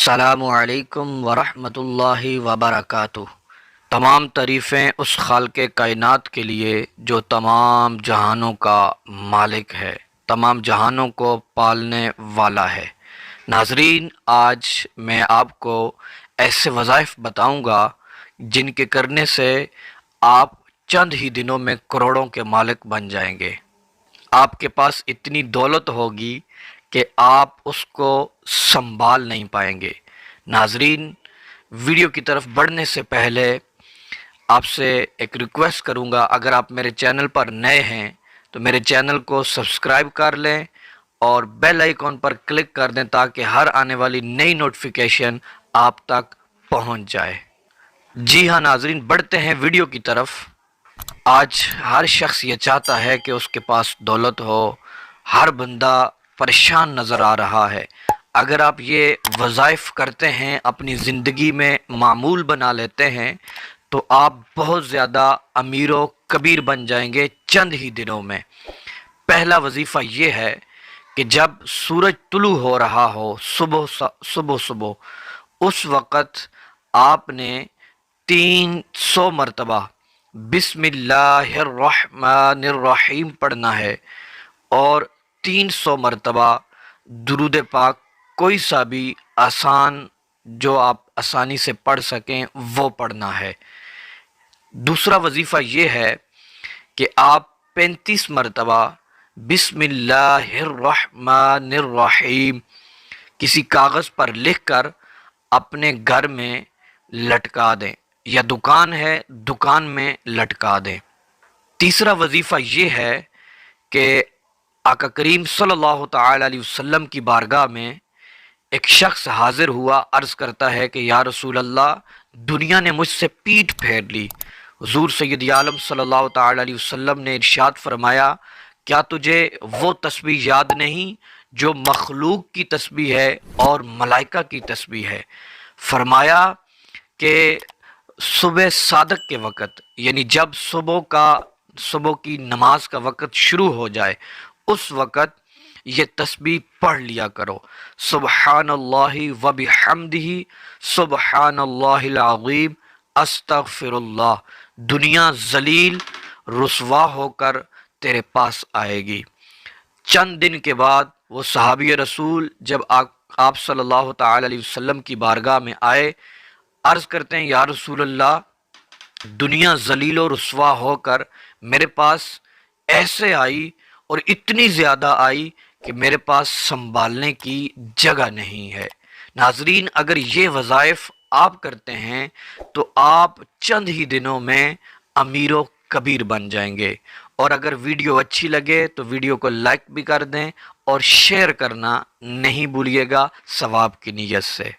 السلام علیکم ورحمۃ اللہ وبرکاتہ۔ تمام تعریفیں اس خالق کائنات کے لیے جو تمام جہانوں کا مالک ہے، تمام جہانوں کو پالنے والا ہے۔ ناظرین، آج میں آپ کو ایسے وظائف بتاؤں گا جن کے کرنے سے آپ چند ہی دنوں میں کروڑوں کے مالک بن جائیں گے۔ آپ کے پاس اتنی دولت ہوگی کہ آپ اس کو سنبھال نہیں پائیں گے۔ ناظرین، ویڈیو کی طرف بڑھنے سے پہلے آپ سے ایک ریکویسٹ کروں گا، اگر آپ میرے چینل پر نئے ہیں تو میرے چینل کو سبسکرائب کر لیں اور بیل آئیکن پر کلک کر دیں تاکہ ہر آنے والی نئی نوٹیفیکیشن آپ تک پہنچ جائے۔ جی ہاں ناظرین، بڑھتے ہیں ویڈیو کی طرف۔ آج ہر شخص یہ چاہتا ہے کہ اس کے پاس دولت ہو، ہر بندہ پریشان نظر آ رہا ہے۔ اگر آپ یہ وظائف کرتے ہیں، اپنی زندگی میں معمول بنا لیتے ہیں تو آپ بہت زیادہ امیر و کبیر بن جائیں گے چند ہی دنوں میں۔ پہلا وظیفہ یہ ہے کہ جب سورج طلوع ہو رہا ہو، صبح اس وقت آپ نے 300 مرتبہ بسم اللہ الرحمن الرحیم پڑھنا ہے اور 300 مرتبہ درود پاک کوئی سا بھی آسان جو آپ آسانی سے پڑھ سکیں وہ پڑھنا ہے۔ دوسرا وظیفہ یہ ہے کہ آپ 35 مرتبہ بسم اللہ الرحمن الرحیم کسی کاغذ پر لکھ کر اپنے گھر میں لٹکا دیں، یا دکان ہے دکان میں لٹکا دیں۔ تیسرا وظیفہ یہ ہے کہ آقا کریم صلی اللہ تعالی علیہ وسلم کی بارگاہ میں ایک شخص حاضر ہوا، عرض کرتا ہے کہ یا رسول اللہ، دنیا نے مجھ سے پیٹھ پھیر لی۔ حضور سید عالم صلی اللہ تعالی علیہ وسلم نے ارشاد فرمایا، کیا تجھے وہ تسبیح یاد نہیں جو مخلوق کی تسبیح ہے اور ملائکہ کی تسبیح ہے؟ فرمایا کہ صبح صادق کے وقت، یعنی جب صبح کی نماز کا وقت شروع ہو جائے اس وقت یہ تسبیح پڑھ لیا کرو، سبحان اللہ و بحمدہ سبحان اللہ العظیم استغفر اللہ۔ دنیا ذلیل رسوا ہو کر تیرے پاس آئے گی۔ چند دن کے بعد وہ صحابی رسول جب آپ صلی اللہ تعالی علیہ وسلم کی بارگاہ میں آئے، عرض کرتے ہیں یا رسول اللہ، دنیا ذلیل و رسوا ہو کر میرے پاس ایسے آئی اور اتنی زیادہ آئی کہ میرے پاس سنبھالنے کی جگہ نہیں ہے۔ ناظرین، اگر یہ وظائف آپ کرتے ہیں تو آپ چند ہی دنوں میں امیر و کبیر بن جائیں گے۔ اور اگر ویڈیو اچھی لگے تو ویڈیو کو لائک بھی کر دیں اور شیئر کرنا نہیں بھولیے گا ثواب کی نیت سے۔